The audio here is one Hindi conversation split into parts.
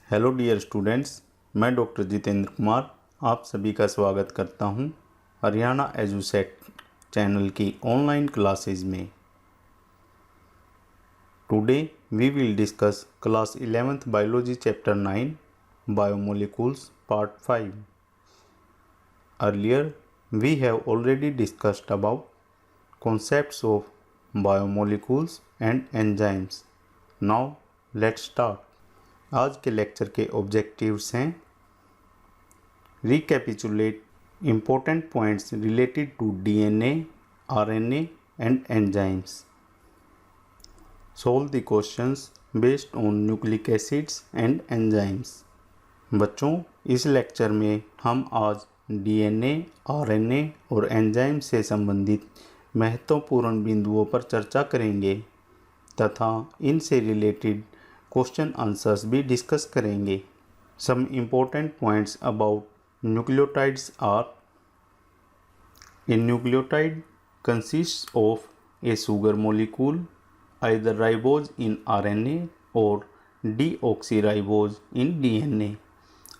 हेलो डियर स्टूडेंट्स, मैं डॉक्टर जितेंद्र कुमार आप सभी का स्वागत करता हूं हरियाणा एजुसेक चैनल की ऑनलाइन क्लासेस में। Today we will discuss class 11th biology chapter 9 biomolecules part 5। Earlier we have already discussed about concepts of biomolecules and enzymes. Now let's start. आज के लेक्चर के ऑब्जेक्टिव्स हैं recapitulate important points related to DNA, RNA and enzymes, solve the questions based on nucleic acids and enzymes. बच्चों, इस लेक्चर में हम आज डीएनए, आरएनए और एंजाइम से संबंधित महत्वपूर्ण बिंदुओं पर चर्चा करेंगे तथा इनसे रिलेटेड क्वेश्चन आंसर्स भी डिस्कस करेंगे। Some important points about nucleotides are: a nucleotide consists of a sugar molecule, either ribose in RNA or deoxyribose in DNA,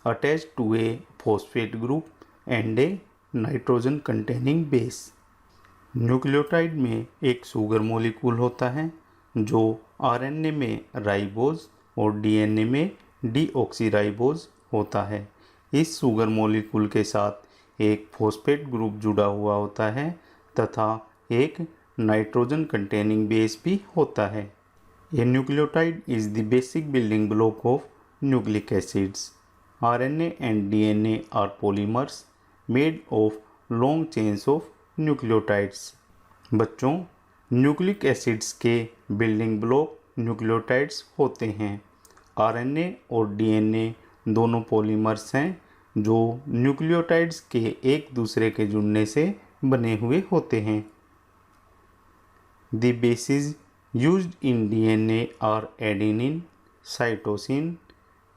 attached to a phosphate group and a nitrogen containing base. Nucleotide में एक शुगर मॉलिक्यूल होता है जो आरएनए में राइबोज और डीएनए में डीऑक्सीराइबोज होता है। इस शुगर मॉलिक्यूल के साथ एक फॉस्फेट ग्रुप जुड़ा हुआ होता है तथा एक नाइट्रोजन कंटेनिंग बेस भी होता है। A nucleotide is the basic building block of nucleic acids. RNA and DNA are polymers made of long chains of nucleotides. बच्चों, न्यूक्लिक एसिड्स के बिल्डिंग ब्लॉक न्यूक्लियोटाइड्स होते हैं। आरएनए और डीएनए दोनों पॉलीमर्स हैं जो न्यूक्लियोटाइड्स के एक दूसरे के जुड़ने से बने हुए होते हैं। The bases used in DNA are adenine, cytosine,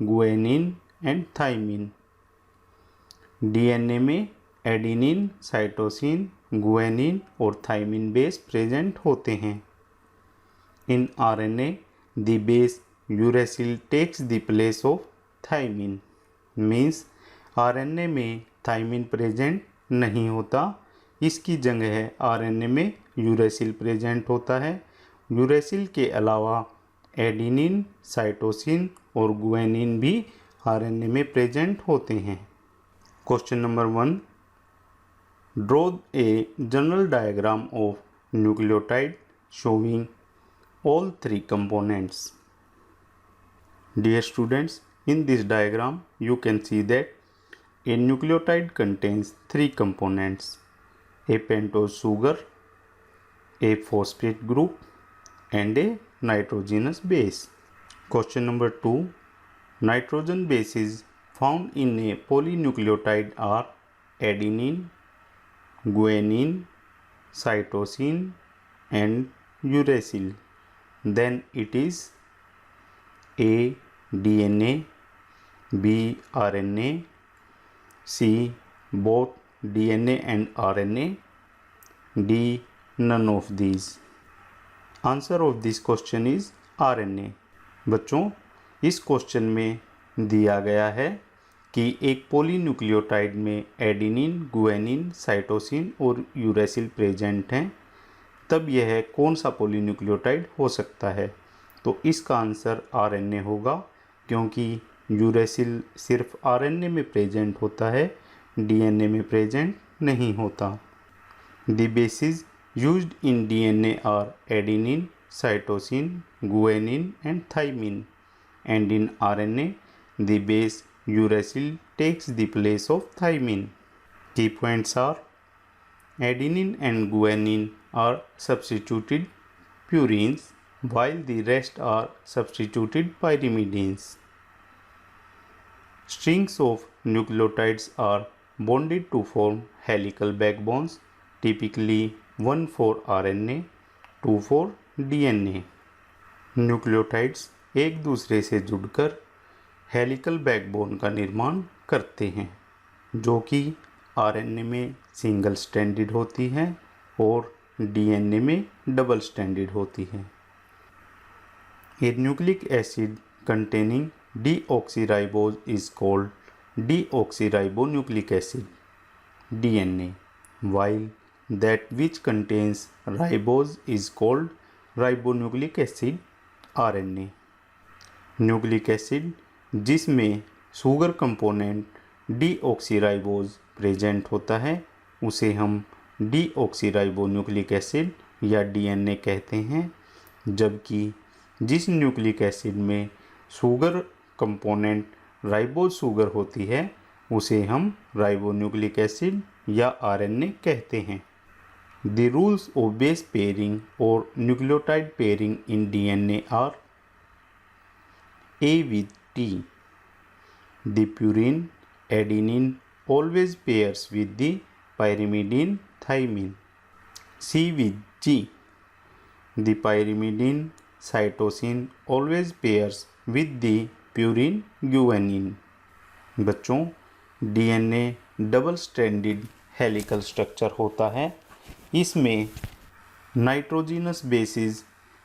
guanine and thymine. DNA में एडेनिन, साइटोसिन, गुआनिन और थाइमिन बेस प्रेजेंट होते हैं। In RNA the base uracil takes the place of thymine. Means RNA में थाइमिन प्रेजेंट नहीं होता, इसकी जगह आरएनए में यूरेसिल प्रेजेंट होता है। यूरेसिल के अलावा एडेनिन, साइटोसिन और गुआनिन भी आरएनए में प्रेजेंट होते हैं। Question number 1, draw a general diagram of nucleotide showing all three components. Dear students, in this diagram you can see that a nucleotide contains three components: a pentose sugar, a phosphate group and a nitrogenous base. Question number 2, nitrogen bases found in a polynucleotide are adenine, guanine, cytosine and uracil. Then it is A DNA, B RNA, C both DNA and RNA, D none of these. Answer of this question is RNA. बच्चों, इस क्वेश्चन में दिया गया है कि एक पॉलीन्यूक्लियोटाइड में एडेनिन, गुआनिन, साइटोसिन और यूरेसिल प्रेजेंट हैं, तब यह कौन सा पॉलीन्यूक्लियोटाइड हो सकता है? तो इसका आंसर आरएनए होगा, क्योंकि यूरेसिल सिर्फ आरएनए में प्रेजेंट होता है, डीएनए में प्रेजेंट नहीं होता। The bases used in DNA are adenine, cytosine, guanine and thymine, and in RNA the base uracil takes the place of thymine. Key points are: adenine and guanine are substituted purines, while the rest are substituted pyrimidines. Strings of nucleotides are bonded to form helical backbones, typically one for RNA, two for DNA. Nucleotides एक दूसरे से जुड़कर हेलिकल बैकबोन का निर्माण करते हैं, जो कि आरएनए में सिंगल स्ट्रैंडेड होती है और डीएनए में डबल स्ट्रैंडेड होती है। A nucleic acid containing deoxyribose is called deoxyribonucleic acid DNA, while that which contains ribose is called ribonucleic acid RNA. Nucleic acid जिसमें शुगर कंपोनेंट डीऑक्सीराइबोज प्रेजेंट होता है उसे हम डीऑक्सीराइबोन्यूक्लिक एसिड या डीएनए कहते हैं, जबकि जिस न्यूक्लिक एसिड में शुगर कंपोनेंट राइबोज शुगर होती है उसे हम राइबोन्यूक्लिक एसिड या आरएनए कहते हैं। The rules of base pairing और nucleotide pairing in DNA are A with T. The purine adenine always pairs with the pyrimidine thymine. C with G. The pyrimidine cytosine always pairs with the purine guanine. बच्चों, DNA double stranded helical structure होता है। इसमें नाइट्रोजिनस बेसिस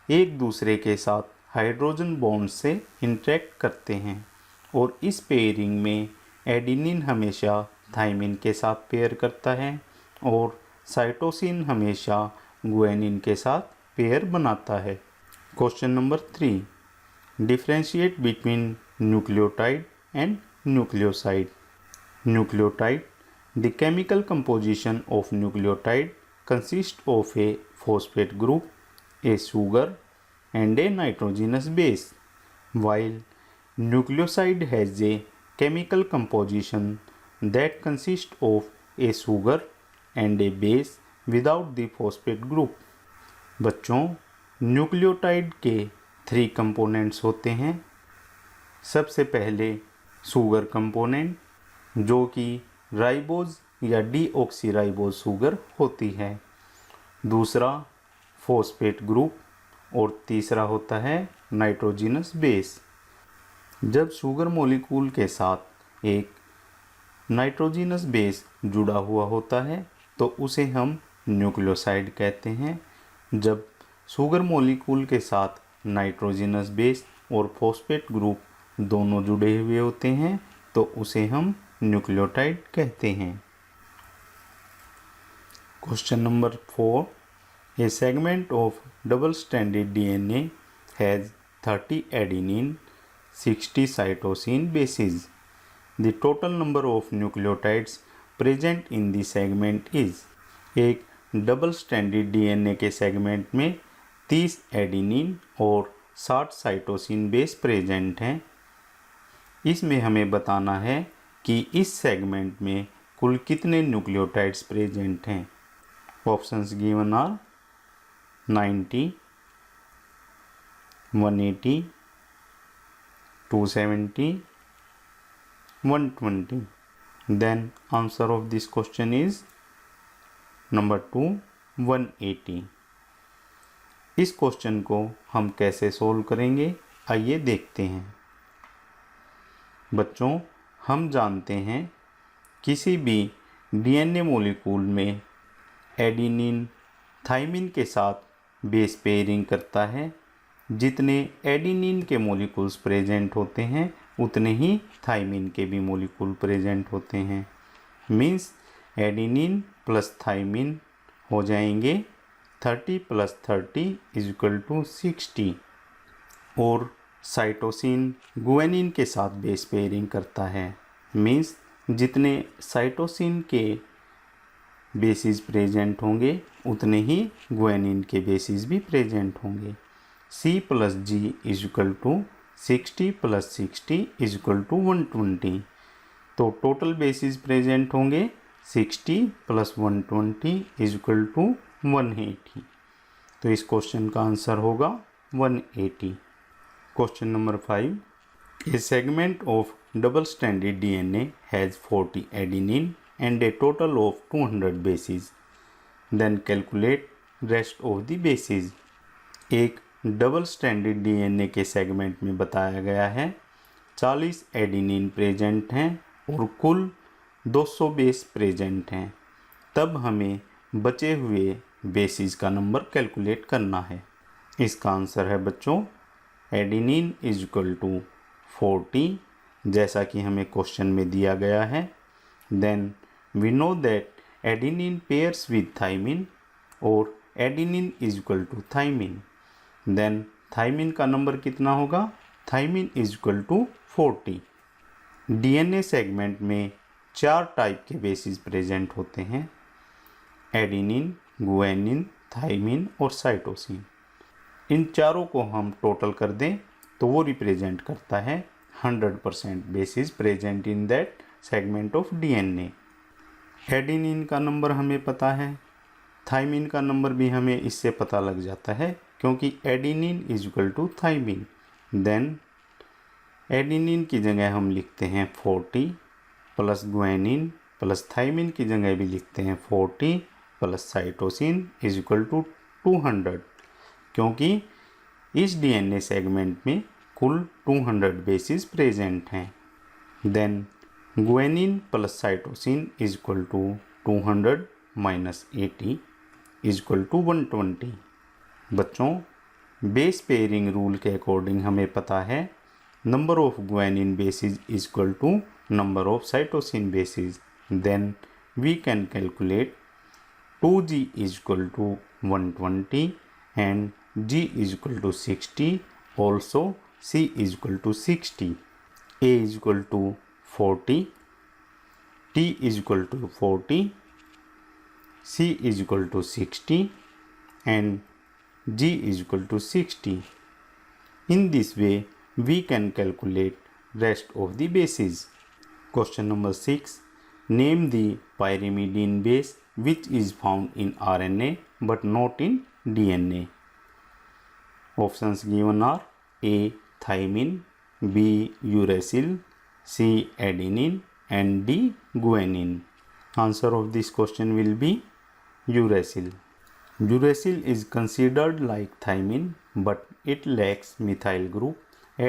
एक दूसरे के साथ हाइड्रोजन बॉन्ड से इंटरेक्ट करते हैं और इस पेयरिंग में एडेनिन हमेशा थाइमिन के साथ पेयर करता है और साइटोसिन हमेशा गुआनिन के साथ पेयर बनाता है। Question number 3, differentiate between nucleotide and nucleoside. Nucleotide, the chemical composition of nucleotide consist of A phosphate group, A sugar and a nitrogenous base, while nucleoside has a chemical composition that consists of a sugar and a base without the phosphate group. बच्चों, न्यूक्लियोटाइड के 3 कंपोनेंट्स होते हैं। सबसे पहले शुगर कंपोनेंट जो कि राइबोज या डीऑक्सीराइबोज शुगर होती है, दूसरा फॉस्फेट ग्रुप और तीसरा होता है नाइट्रोजिनस बेस। जब शुगर मॉलिक्यूल के साथ एक नाइट्रोजिनस बेस जुड़ा हुआ होता है तो उसे हम न्यूक्लियोसाइड कहते हैं। जब शुगर मॉलिक्यूल के साथ नाइट्रोजिनस बेस और फॉस्फेट ग्रुप दोनों जुड़े हुए होते हैं तो उसे हम न्यूक्लियोटाइड कहते हैं। Question number 4, A segment of double-stranded DNA has 30 adenine, 60 cytosine bases. The total number of nucleotides present in the segment is। एक डबल-स्ट्रैंडेड डीएनए के सेगमेंट में 30 एडेनिन और 60 साइटोसिन बेस प्रेजेंट हैं। इसमें हमें बताना है कि इस सेगमेंट में कुल कितने न्यूक्लियोटाइड्स प्रेजेंट हैं। Options given are 90, 180, 270, 120. Then answer of this question is number 2, 180. इस क्वेश्चन को हम कैसे सोल्व करेंगे, आइए देखते हैं। बच्चों, हम जानते हैं किसी भी डीएनए मॉलिक्यूल में एडेनिन थाइमिन के साथ बेस पेयरिंग करता है। जितने एडेनिन के मॉलिक्यूल्स प्रेजेंट होते हैं उतने ही थाइमिन के भी मॉलिक्यूल प्रेजेंट होते हैं। मीन्स एडेनिन प्लस थाइमिन हो जाएंगे 30 + 30 = 60 और साइटोसिन गुआनिन के साथ बेस पेयरिंग करता है। मीन्स जितने साइटोसिन के बेसिस प्रेजेंट होंगे उतने ही गुआनिन के बेसिस भी प्रेजेंट होंगे। C + G = 60 + 60 = 120। तो टोटल बेसिस प्रेजेंट होंगे 60 + 120 = 180। तो इस क्वेश्चन का आंसर होगा 180। Question number 5, A segment of double stranded DNA has 40 adenine and a total of 200 bases. Then calculate rest of the bases. एक डबल स्ट्रैंडेड डीएनए के सेगमेंट में बताया गया है 40 एडेनिन प्रेजेंट हैं और कुल 200 बेस प्रेजेंट हैं। तब हमें बचे हुए बेसिस का नंबर कैलकुलेट करना है। इसका आंसर है बच्चों एडेनिन = 40 जैसा कि हमें क्वेश्चन में दिया गया है। Then we know that adenine pairs with thymine और adenine is equal to thymine. Then thymine का नंबर कितना होगा? Thymine is equal to 40। DNA segment में 4 टाइप के बेसिस प्रेजेंट होते हैं, एडेनिन, गुआनिन, थाइमिन और साइटोसिन। इन चारों को हम टोटल कर दें तो वो रिप्रेजेंट करता है 100% basis present in that segment of DNA. Adenine का नंबर हमें पता है, थाइमिन का नंबर भी हमें इससे पता लग जाता है क्योंकि adenine is equal to thymine. Then adenine की जगह हम लिखते हैं 40 प्लस गुआनिन प्लस थाइमिन की जगह भी लिखते हैं 40 plus cytosine is equal to 200, क्योंकि इस डीएनए सेगमेंट में कुल 200 बेसिस प्रेजेंट हैं। Then guanine plus cytosine is equal to 200 minus 80 is equal to 120। बच्चों, बेस पेयरिंग रूल के अकॉर्डिंग हमें पता है number of guanine bases is equal to number of cytosine bases. Then we can calculate 2G is equal to 120 and G is equal to 60. Also C is equal to 60. A is equal to 40. T is equal to 40. C is equal to 60 and G is equal to 60. In this way we can calculate rest of the bases. Question number 6. Name the pyrimidine base which is found in RNA but not in DNA. Options given are A. Thymine, B. Uracil, C. Adenine and D. Guanine. Answer of this question will be uracil. Uracil is considered like thymine but it lacks methyl group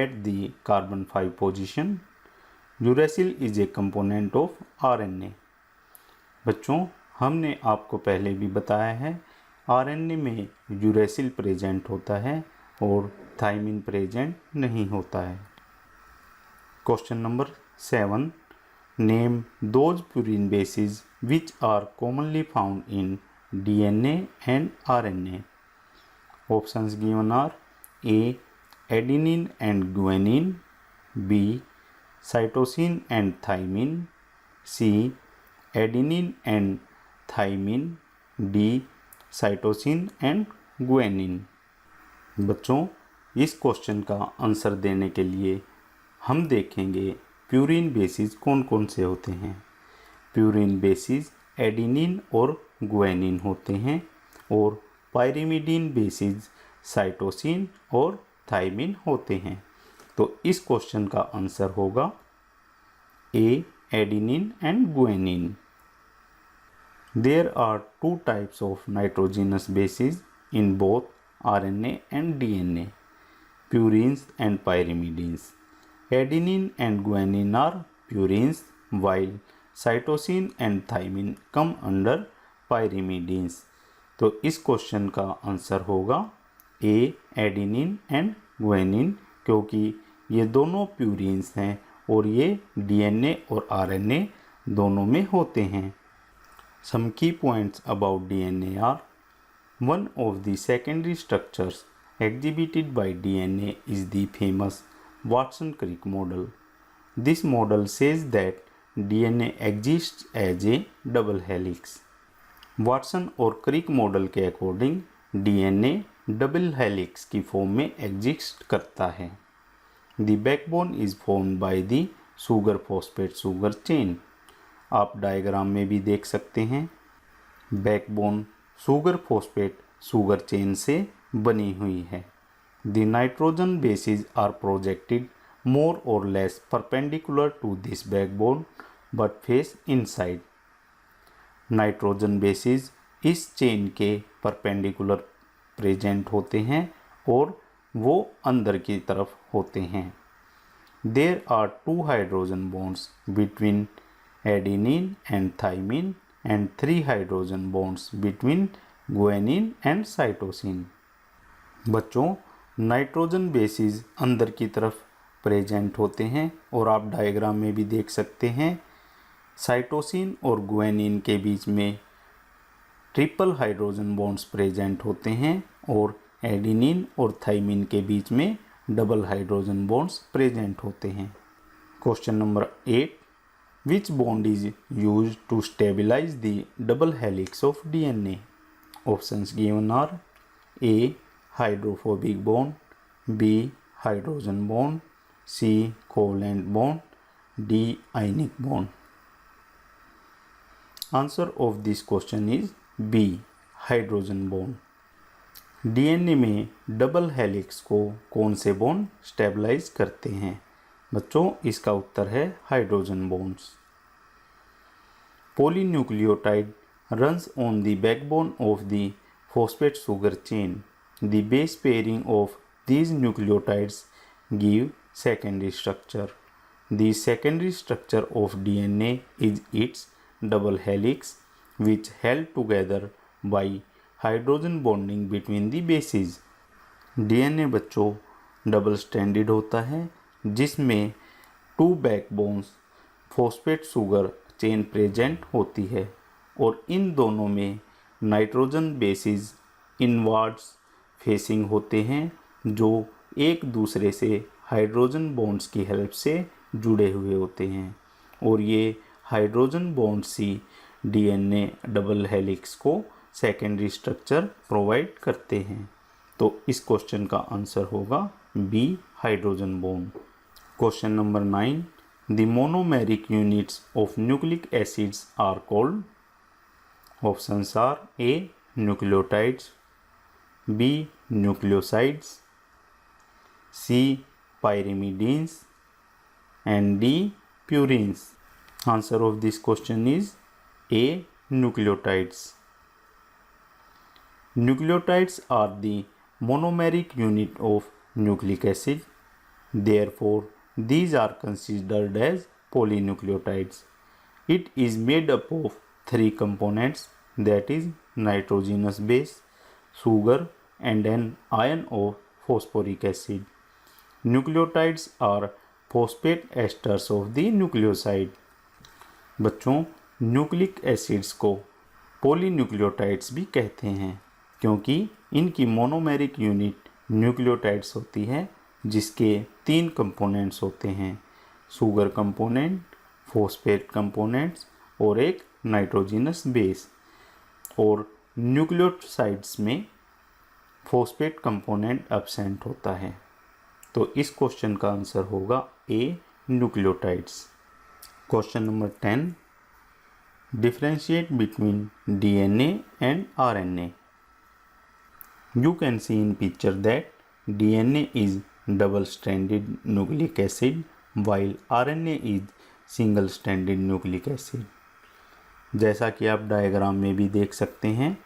at the carbon 5 position. Uracil is a component of RNA. बच्चों, हमने आपको पहले भी बताया है आरएनए में यूरेसिल प्रेजेंट होता है और थाइमिन प्रेजेंट नहीं होता है। Question number 7. Name those purine bases which are commonly found in DNA and RNA. Options given are A. Adenine and guanine, B. Cytosine and thymine, C. Adenine and thymine, D. Cytosine and guanine. बच्चों, इस क्वेश्चन का आंसर देने के लिए हम देखेंगे प्यूरिन बेसिस कौन कौन से होते हैं। प्यूरिन बेसिस एडेनिन और गुआनिन होते हैं और पायरिमिडीन बेसिस साइटोसिन और थाइमिन होते हैं। तो इस क्वेश्चन का आंसर होगा A. Adenine and guanine. There are 2 types of nitrogenous bases in both RNA and DNA, purines and pyrimidines. Adenine and guanine are purines while cytosine and thymine come under pyrimidines. तो इस क्वेश्चन का आंसर होगा ए. एडेनिन एंड गुआनिन, क्योंकि ये दोनों प्यूरिन्स हैं और ये डीएनए और आरएनए दोनों में होते हैं। Some key points about DNA are: one of the secondary structures exhibited by DNA is the famous Watson-Crick model. This model says that DNA exists as a double helix. Watson और क्रिक मॉडल के अकॉर्डिंग डीएनए डबल हेलिक्स की फॉर्म में एग्जिस्ट करता है। The backbone is formed by the sugar phosphate sugar chain. आप डायग्राम में भी देख सकते हैं, backbone sugar phosphate sugar chain से बनी हुई है। The nitrogen bases are projected more और less perpendicular to this backbone but face inside. Nitrogen bases इस चेन के परपेंडिकुलर प्रेजेंट होते हैं और वो अंदर की तरफ होते हैं। There are 2 hydrogen bonds between adenine and thymine and 3 hydrogen bonds between guanine and cytosine. बच्चों, नाइट्रोजन बेसिस अंदर की तरफ प्रेजेंट होते हैं और आप डायग्राम में भी देख सकते हैं साइटोसिन और गुआनिन के बीच में ट्रिपल हाइड्रोजन बॉन्ड्स प्रेजेंट होते हैं और एडेनिन और थाइमिन के बीच में डबल हाइड्रोजन बॉन्ड्स प्रेजेंट होते हैं। Question number 8, which bond is used to stabilise the double helix of DNA? Options given are A hydrophobic bond, B hydrogen bond, C covalent bond, D ionic bond. Answer of this question is B hydrogen bond. DNA में डबल हेलिक्स को कौन से बॉन्ड स्टेबलाइज करते हैं? बच्चों इसका उत्तर है hydrogen bonds. Polynucleotide runs on the backbone of the phosphate sugar chain. The base pairing of these nucleotides give secondary structure. The secondary structure of DNA is its double helix, which held together by hydrogen bonding between the bases. DNA बच्चों डबल स्ट्रैंडेड होता है जिसमें 2 backbones phosphate sugar chain present होती है और इन दोनों में नाइट्रोजन बेसिस इनवर्ड्स फेसिंग होते हैं जो एक दूसरे से हाइड्रोजन बॉन्ड्स की हेल्प से जुड़े हुए होते हैं और ये हाइड्रोजन बॉन्ड्स ही डीएनए डबल हेलिक्स को सेकेंडरी स्ट्रक्चर प्रोवाइड करते हैं। तो इस क्वेश्चन का आंसर होगा B hydrogen bond. Question number 9, the monomeric units of nucleic acids are called? Options are A nucleotides, B nucleosides, C pyrimidines and D purines. Answer of this question is A nucleotides. Nucleotides are the monomeric unit of nucleic acid. Therefore, these are considered as polynucleotides. It is made up of 3 components, that is nitrogenous base, sugar and an ion of phosphoric acid. Nucleotides are phosphate esters of the nucleoside. बच्चों न्यूक्लिक एसिड्स को पॉलीन्यूक्लियोटाइड्स भी कहते हैं क्योंकि इनकी मोनोमेरिक यूनिट न्यूक्लियोटाइड्स होती है जिसके 3 कंपोनेंट्स होते हैं, सुगर कंपोनेंट, फॉस्फेट कंपोनेंट्स और एक नाइट्रोजिनस बेस। और न्यूक्लियोसाइड्स में फॉस्फेट कंपोनेंट एब्सेंट होता है। तो इस क्वेश्चन का आंसर होगा A nucleotides. Question number 10, differentiate between DNA and RNA. You can see in picture that DNA is double stranded nucleic acid while RNA is single stranded nucleic acid. जैसा कि आप डायग्राम में भी देख सकते हैं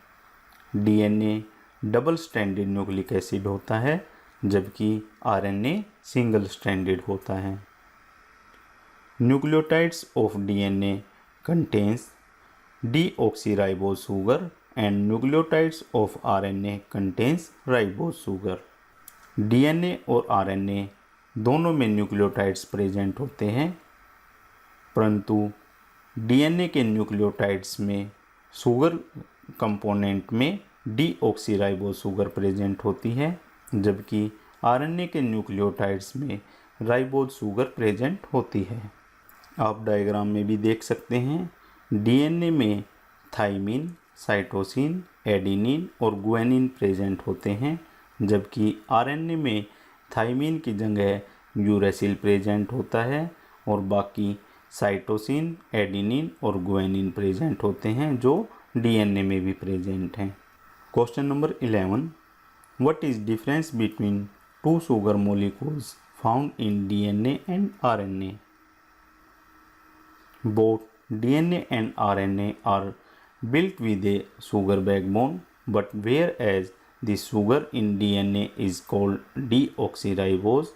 DNA double stranded nucleic acid होता है जबकि RNA सिंगल स्ट्रैंडेड होता है। Nucleotides of DNA contains deoxyribose sugar and nucleotides of RNA contains ribose sugar. DNA और RNA दोनों में न्यूक्लियोटाइड्स प्रेजेंट होते हैं परंतु डीएनए के न्यूक्लियोटाइड्स में शुगर कंपोनेंट में डीऑक्सीराइबोज शुगर प्रेजेंट होती है जबकि आरएनए के न्यूक्लियोटाइड्स में राइबोज शुगर प्रेजेंट होती है। आप डायग्राम में भी देख सकते हैं डीएनए में थाइमिन, साइटोसिन, एडेनिन और गुआनिन प्रेजेंट होते हैं जबकि आरएनए में थाइमिन की जगह यूरेसिल प्रेजेंट होता है और बाकी साइटोसिन, एडेनिन और गुआनिन प्रेजेंट होते हैं जो डीएनए में भी प्रेजेंट हैं। Question number 11, what is difference between 2 sugar molecules found in DNA and RNA? Both DNA and RNA are built with a sugar backbone, but whereas the sugar in DNA is called deoxyribose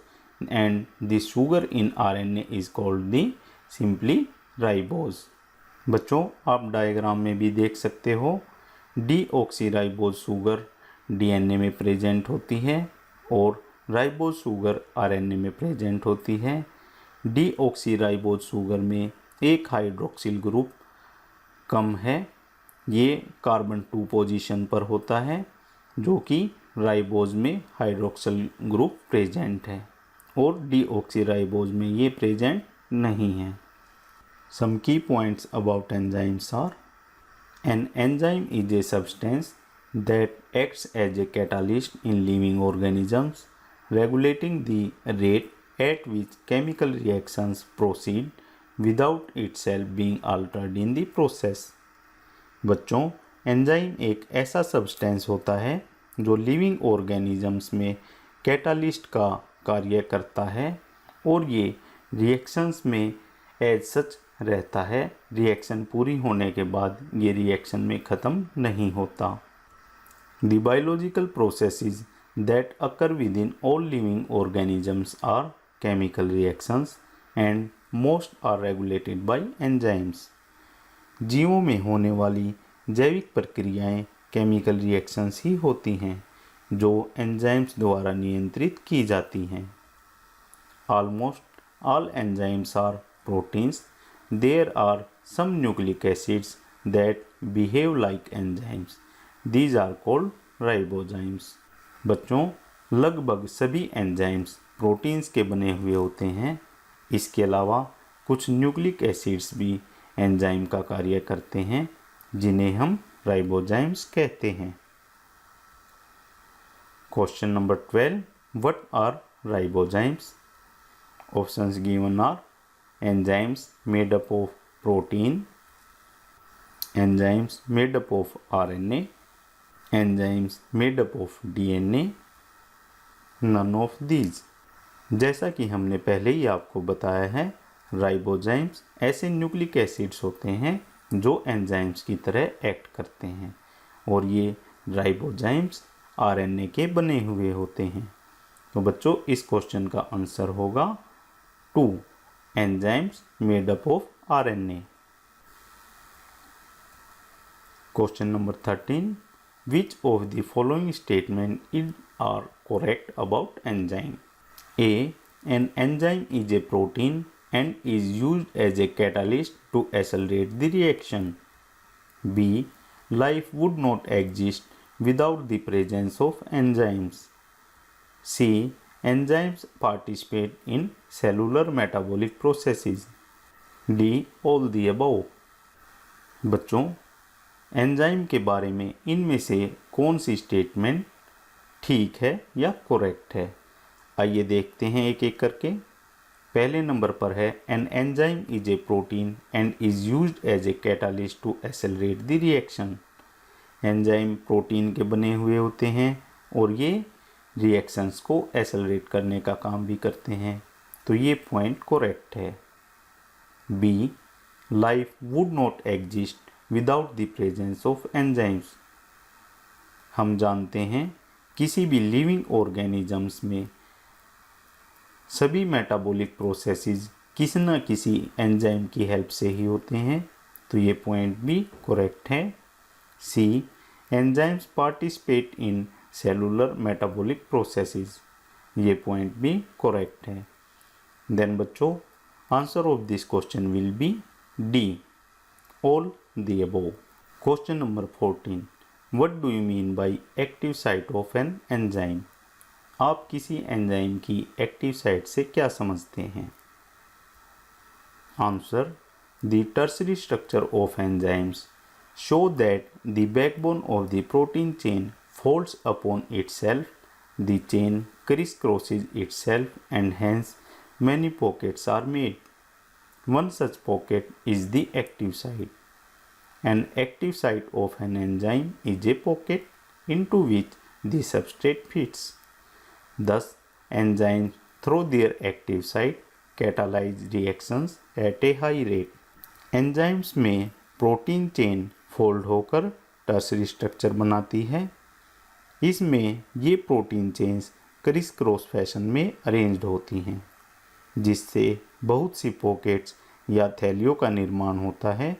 and the sugar in RNA is called the simply ribose। बच्चों आप डायग्राम में भी देख सकते हो डीऑक्सीराइबोज शुगर DNA में प्रेजेंट होती है और राइबोज शुगर आरएनए में प्रेजेंट होती है। डीऑक्सीराइबोज शुगर में एक हाइड्रोक्सिल ग्रुप कम है, ये कार्बन 2 पोजीशन पर होता है, जो कि राइबोज में हाइड्रोक्सिल ग्रुप प्रेजेंट है और डीऑक्सीराइबोज में ये प्रेजेंट नहीं है। Some key points about enzymes are: an enzyme is a substance that acts as a catalyst in living organisms, regulating the rate at which chemical reactions proceed without itself being altered in the process. बच्चों, एंजाइम एक ऐसा सब्सटेंस होता है जो लिविंग ऑर्गेनिजम्स में कैटालिस्ट का कार्य करता है और ये रिएक्शंस में एज सच रहता है। रिएक्शन पूरी होने के बाद ये रिएक्शन में ख़त्म नहीं होता। The biological processes that occur within all living organisms are chemical reactions and most are regulated by enzymes. जीवों में होने वाली जैविक प्रक्रियाएं केमिकल रिएक्शंस ही होती हैं जो एंजाइम्स द्वारा नियंत्रित की जाती हैं। Almost all enzymes are proteins. There are some nucleic acids that behave like enzymes. These are called ribozymes. बच्चों, लगभग सभी एंजाइम्स प्रोटीन्स के बने हुए होते हैं। इसके अलावा कुछ न्यूक्लिक एसिड्स भी एंजाइम का कार्य करते हैं, जिन्हें हम राइबोजाइम्स कहते हैं। Question number 12, what are ribozymes? Options given are: enzymes made up of protein, enzymes made up of RNA, enzymes made up of DNA, none of these. जैसा कि हमने पहले ही आपको बताया है, राइबोजाइम्स ऐसे न्यूक्लिक एसिड्स होते हैं जो एंजाइम्स की तरह एक्ट करते हैं और ये राइबोजाइम्स आरएनए के बने हुए होते हैं। तो बच्चों, इस क्वेश्चन का आंसर होगा 2, enzymes made up of RNA. Question number 13, which of the following statement are correct about enzyme? A. An enzyme is a protein and is used as a catalyst to accelerate the reaction. B. Life would not exist without the presence of enzymes. C. Enzymes participate in cellular metabolic processes. D. All the above. बच्चों, एंजाइम के बारे में इनमें से कौन सी स्टेटमेंट ठीक है या करेक्ट है? आइए देखते हैं एक एक करके। पहले नंबर पर है, an enzyme is a protein and is used as a catalyst to accelerate the reaction. Enzyme protein के बने हुए होते हैं और ये रिएक्शंस को एक्सेलरेट करने का काम भी करते हैं, तो ये पॉइंट करेक्ट है। B, life would not exist without the presence of enzymes. हम जानते हैं किसी भी लिविंग ऑर्गेनिजम्स में सभी मेटाबॉलिक प्रोसेसेस किसी न किसी एंजाइम की हेल्प से ही होते हैं, तो ये पॉइंट भी करेक्ट है। C, enzymes participate in cellular metabolic processes, ये पॉइंट भी करेक्ट है। देन बच्चों, answer of this question will be D, all the above. Question number 14. What do you mean by active site of an enzyme? आप किसी एंजाइम की एक्टिव साइट से क्या समझते हैं? Answer: The tertiary structure of enzymes show that the backbone of the protein chain folds upon itself, the chain crisscrosses itself, and hence many pockets are made. One such pocket is the active site. An active site of an enzyme is a pocket into which the substrate fits. Thus, enzymes through their active site catalyze reactions at a high rate. Enzymes में प्रोटीन चेन फोल्ड होकर टर्सरी स्ट्रक्चर बनाती है। इसमें ये protein chains criss cross fashion में अरेंज्ड होती हैं, जिससे बहुत सी पॉकेट्स या थैलियों का निर्माण होता है।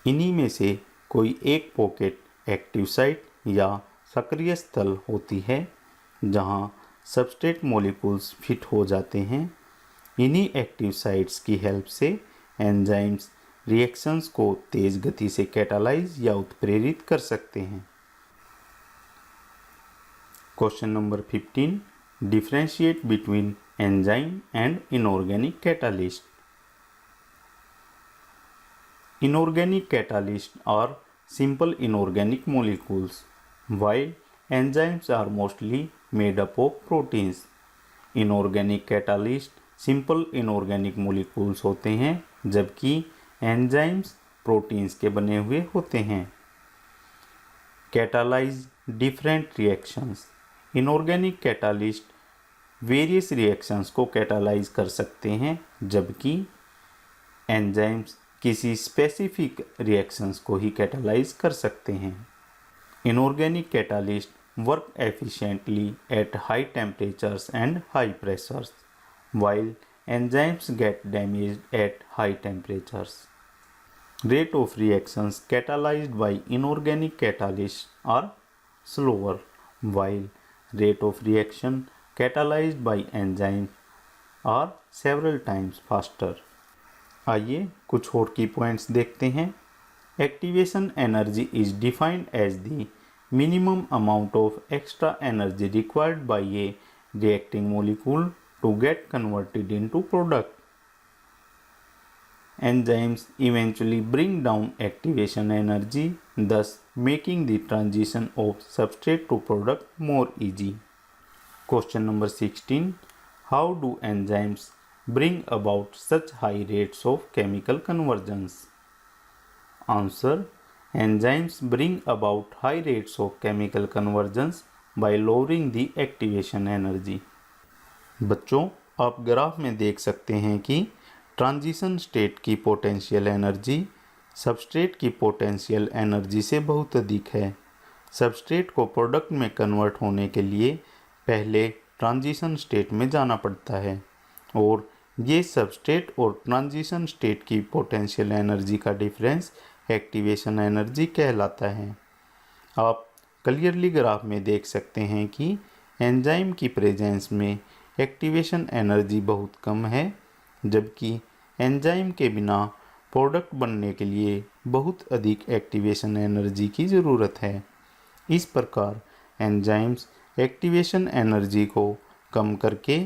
इन्हीं में से कोई एक पॉकेट एक्टिव साइट या सक्रिय स्थल होती है, जहां सबस्ट्रेट मॉलिक्यूल्स फिट हो जाते हैं। इन्हीं एक्टिव साइट्स की हेल्प से एंजाइम्स रिएक्शंस को तेज गति से कैटालाइज या उत्प्रेरित कर सकते हैं। Question number 15, differentiate between enzyme and inorganic catalyst. Inorganic catalyst are simple inorganic molecules, while enzymes are mostly made up of proteins. Inorganic catalyst simple inorganic molecules होते हैं, जबकि enzymes proteins के बने हुए होते हैं। Catalyze different reactions. Inorganic catalyst various reactions को catalyze कर सकते हैं, जबकि enzymes किसी स्पेसिफिक रिएक्शंस को ही कैटालाइज कर सकते हैं। Inorganic catalyst work efficiently at high temperatures and high pressures, while enzymes get damaged at high temperatures. Rate of reactions catalyzed by inorganic catalysts are slower, while rate of reaction catalyzed by enzymes are several times faster. आइए कुछ और की पॉइंट्स देखते हैं। Activation energy is defined as the minimum amount of extra energy required by a reacting molecule to get converted into product. Enzymes eventually bring down activation energy, thus making the transition of substrate to product more easy. Question number 16. How do enzymes bring about such high rates of chemical conversions? Answer. Enzymes bring about high rates of chemical conversions by lowering the activation energy. बच्चों, आप ग्राफ में देख सकते हैं कि ट्रांजिशन स्टेट की पोटेंशियल एनर्जी सबस्ट्रेट की पोटेंशियल एनर्जी से बहुत अधिक है। सबस्ट्रेट को प्रोडक्ट में कन्वर्ट होने के लिए पहले ट्रांजिशन स्टेट में जाना पड़ता है और ये सबस्ट्रेट और ट्रांजिशन स्टेट की पोटेंशियल एनर्जी का डिफरेंस एक्टिवेशन एनर्जी कहलाता है। आप क्लियरली ग्राफ में देख सकते हैं कि एंजाइम की प्रेजेंस में एक्टिवेशन एनर्जी बहुत कम है, जबकि एंजाइम के बिना प्रोडक्ट बनने के लिए बहुत अधिक एक्टिवेशन एनर्जी की ज़रूरत है। इस प्रकार एंजाइम्स एक्टिवेशन एनर्जी को कम करके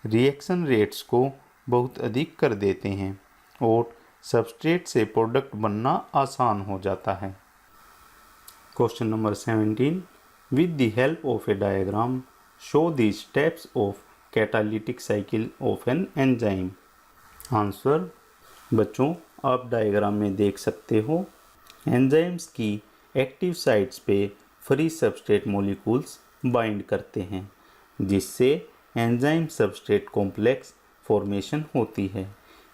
रिएक्शन रेट्स को बहुत अधिक कर देते हैं और सबस्ट्रेट से प्रोडक्ट बनना आसान हो जाता है। Question number 17. With the help of A diagram show the steps of catalytic cycle of an enzyme. Answer. बच्चों, आप डायग्राम में देख सकते हो एंजाइम्स की एक्टिव साइट्स पे फ्री सबस्ट्रेट मॉलिक्यूल्स बाइंड करते हैं, जिससे एंजाइम सबस्ट्रेट कॉम्प्लेक्स फॉर्मेशन होती है।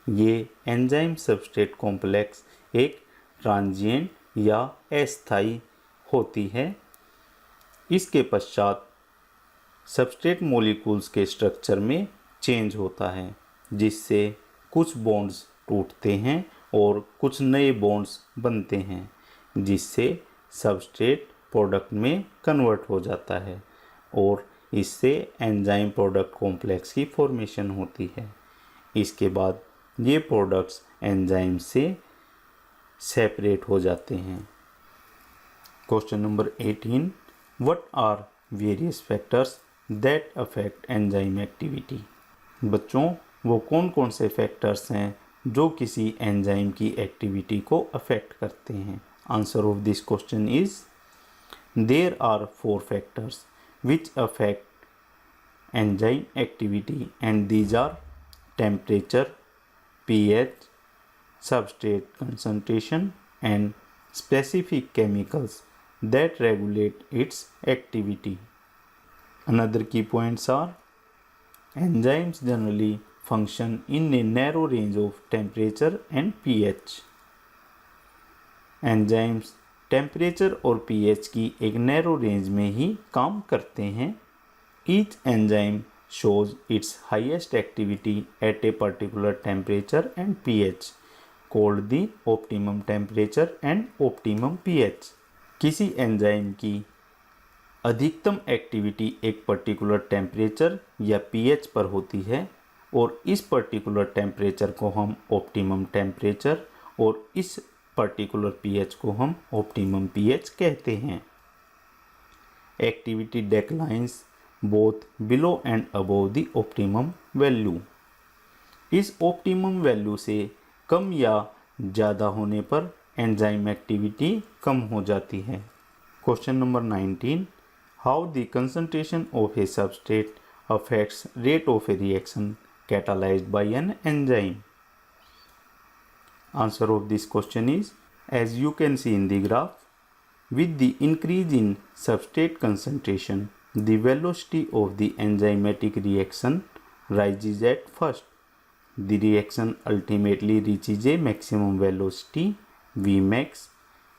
ये एंजाइम सबस्ट्रेट कॉम्प्लेक्स एक ट्रांजिएंट या अस्थायी होती है। इसके पश्चात सबस्ट्रेट मॉलिक्यूल्स के स्ट्रक्चर में चेंज होता है, जिससे कुछ बॉन्ड्स टूटते हैं और कुछ नए बॉन्ड्स बनते हैं, जिससे सबस्ट्रेट प्रोडक्ट में कन्वर्ट हो जाता है और इससे एंजाइम प्रोडक्ट कॉम्प्लेक्स की फॉर्मेशन होती है। इसके बाद ये प्रोडक्ट्स एंजाइम से सेपरेट हो जाते हैं। Question number 18. What are various factors that affect enzyme activity? बच्चों, वो कौन कौन से फैक्टर्स हैं जो किसी एंजाइम की एक्टिविटी को अफेक्ट करते हैं? Answer of this question is there are 4 factors which affect enzyme activity, and these are temperature, pH, substrate concentration, and specific chemicals that regulate its activity. Another key points are enzymes generally function in a narrow range of temperature and pH. Enzymes temperature और पीएच की एक नैरो रेंज में ही काम करते हैं। Each enzyme shows its highest activity at a particular temperature and pH called the optimum temperature and optimum pH. किसी एंजाइम की अधिकतम एक्टिविटी एक पर्टिकुलर टेम्परेचर या पीएच पर होती है और इस पर्टिकुलर टेम्परेचर को हम ऑप्टिमम टेम्परेचर और इस पर्टिकुलर पीएच को हम ऑप्टिमम पीएच कहते हैं। Activity declines both below and above the optimum value. इस ऑप्टिमम वैल्यू से कम या ज़्यादा होने पर एंजाइम एक्टिविटी कम हो जाती है। Question number 19, how the concentration of A substrate affects rate of A reaction catalyzed by an enzyme? Answer of this question is, as you can see in the graph, with the increase in substrate concentration, the velocity of the enzymatic reaction rises at first. The reaction ultimately reaches a maximum velocity Vmax,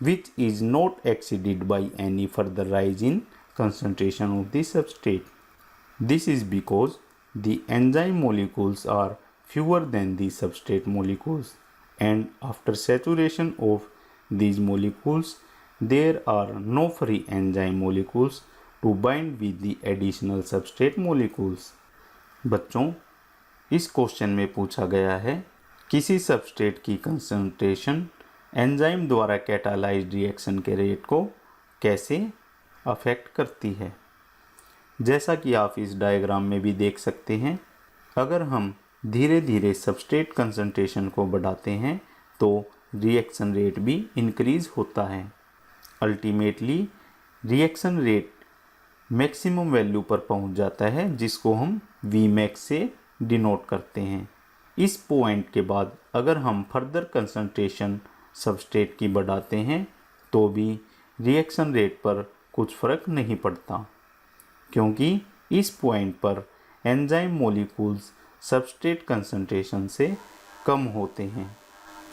which is not exceeded by any further rise in concentration of the substrate. This is because the enzyme molecules are fewer than the substrate molecules, and after saturation of these molecules, there are no free enzyme molecules to bind with the additional substrate molecules. बच्चों, इस क्वेश्चन में पूछा गया है किसी सबस्ट्रेट की कंसंट्रेशन एंजाइम द्वारा कैटालाइज्ड रिएक्शन के रेट को कैसे अफेक्ट करती है। जैसा कि आप इस डायग्राम में भी देख सकते हैं, अगर हम धीरे धीरे सबस्ट्रेट कंसंट्रेशन को बढ़ाते हैं तो रिएक्शन रेट भी इंक्रीज होता है। Ultimately reaction rate maximum value पर पहुंच जाता है, जिसको हम Vmax से डिनोट करते हैं। इस पॉइंट के बाद अगर हम फर्दर कंसंट्रेशन सबस्ट्रेट की बढ़ाते हैं तो भी रिएक्शन रेट पर कुछ फ़र्क नहीं पड़ता, क्योंकि इस पॉइंट पर एंजाइम मॉलिक्यूल्स सबस्ट्रेट कंसंट्रेशन से कम होते हैं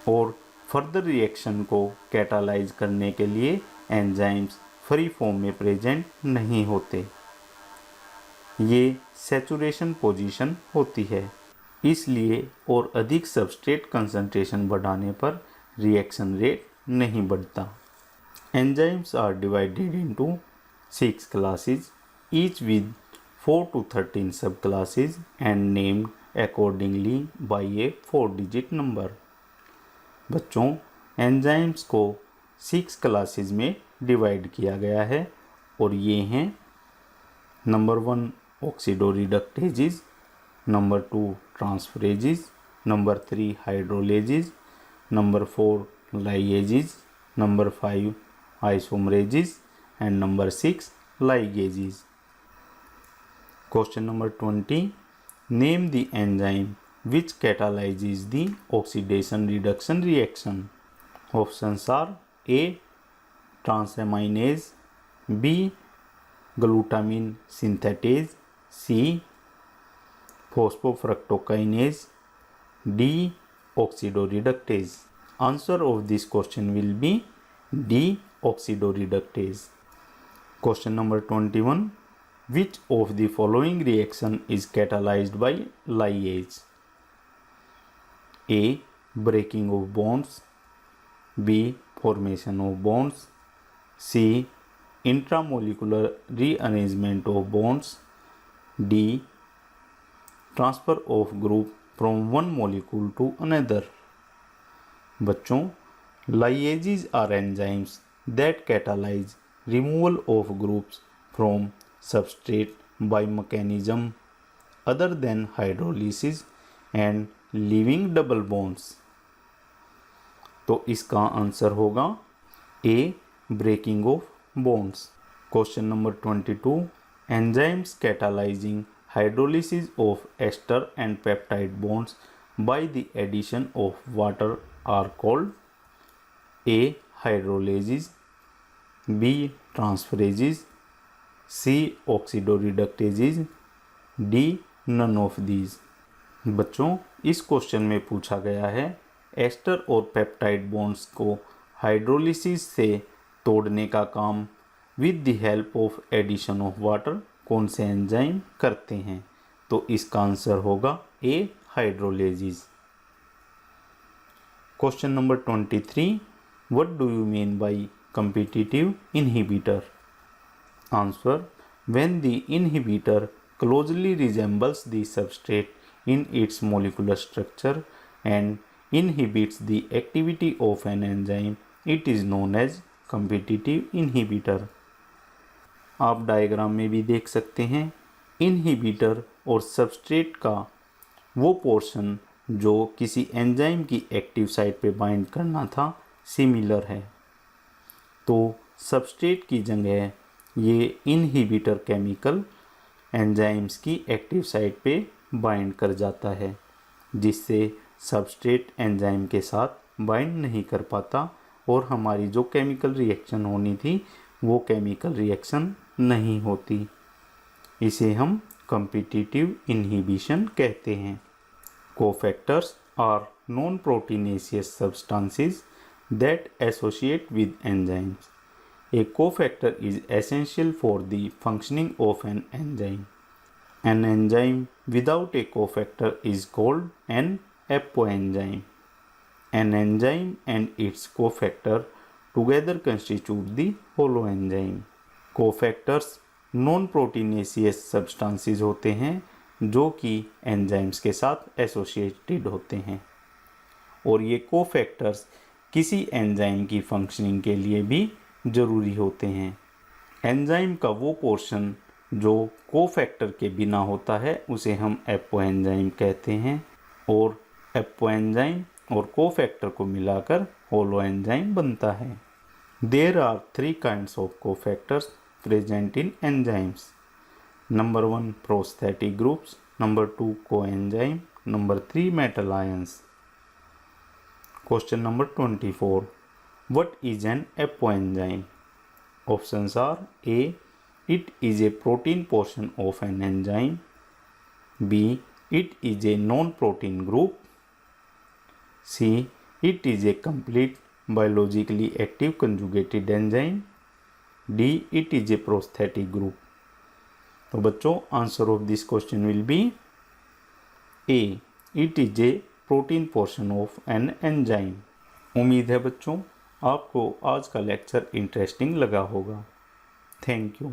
और फर्दर रिएक्शन को कैटालाइज करने के लिए एंजाइम्स फ्री फॉर्म में प्रेजेंट नहीं होते। ये सैचुरेशन पोजीशन होती है, इसलिए और अधिक सबस्ट्रेट कंसंट्रेशन बढ़ाने पर रिएक्शन रेट नहीं बढ़ता। Enzymes are divided into 6 classes, each with 4 to 13 subclasses and named accordingly by a 4-digit number. बच्चों, एंजाइम्स को 6 क्लासेस में डिवाइड किया गया है और ये हैं number 1 oxidoreductases, number 2 transferases, number 3 hydrolases, number 4 ligases, number 5 isomerases and number 6 ligases. Question number 20. Name the enzyme which catalyzes the oxidation reduction reaction. Options are A. Transaminase, B. Glutamine synthetase, C. Phosphofructokinase, D. Oxidoreductase. Answer of this question will be D. Oxidoreductase. Question number 21. Which of the following reaction is catalyzed by lyase? A. Breaking of bonds, B. Formation of bonds, C. Intramolecular rearrangement of bonds, D. Transfer of group from one molecule to another. बच्चों, lyases are enzymes that catalyze removal of groups from substrate by mechanism other than hydrolysis and leaving double bonds. तो इसका आंसर होगा A. Breaking of bonds. Question number 22. Enzymes catalyzing hydrolysis of ester and peptide bonds by the addition of water are called A. Hydrolases, B. Transferases, C. Oxidoreductases, D. None of these. बच्चों, इस क्वेश्चन में पूछा गया है एस्टर और पेप्टाइड बॉन्ड्स को हाइड्रोलिसिस से तोड़ने का काम with the help of addition of water कौन से एंजाइम करते हैं। तो इसका आंसर होगा A. Hydrolysis. Question number 23. What do you mean by competitive inhibitor? Answer: when the inhibitor closely resembles the substrate in its molecular structure and inhibits the activity of an enzyme, it is known as competitive inhibitor. आप डायग्राम में भी देख सकते हैं, इनहिबिटर और सबस्ट्रेट का वो पोर्शन जो किसी एंजाइम की एक्टिव साइट पे बाइंड करना था सिमिलर है। तो सबस्ट्रेट की जगह ये इनहिबिटर केमिकल एंजाइम्स की एक्टिव साइट पे बाइंड कर जाता है, जिससे सबस्ट्रेट एंजाइम के साथ बाइंड नहीं कर पाता और हमारी जो केमिकल रिएक्शन होनी थी वो केमिकल रिएक्शन नहीं होती। इसे हम कॉम्पिटिटिव इनहिबिशन कहते हैं। Cofactors are non proteinaceous substances that associate with enzymes. A cofactor is essential for the functioning of an enzyme. An enzyme without a cofactor is called an apoenzyme. An enzyme and its cofactor together constitute the holoenzyme. Cofactors non-proteinaceous substances होते हैं जो कि एंजाइम्स के साथ एसोसिएटेड होते हैं, और ये कोफैक्टर्स किसी एंजाइम की फंक्शनिंग के लिए भी ज़रूरी होते हैं। एंजाइम का वो पोर्शन जो कोफैक्टर के बिना होता है उसे हम एपोएंजाइम कहते हैं, और एपोएंजाइम और कोफैक्टर को मिलाकर होलोएंजाइम बनता है। There are 3 kinds of cofactors present in enzymes. Number 1 prosthetic groups, number 2 coenzyme, number 3 metal ions. Question number 24. What is an apoenzyme? Options are: A. It is a protein portion of an enzyme. B. It is a non-protein group. C. It is a complete biologically active conjugated enzyme. D. It is a prosthetic group. तो बच्चों answer of this question will B A. It is a protein portion of an enzyme. उम्मीद है बच्चों आपको आज का लेक्चर इंटरेस्टिंग लगा होगा। Thank you.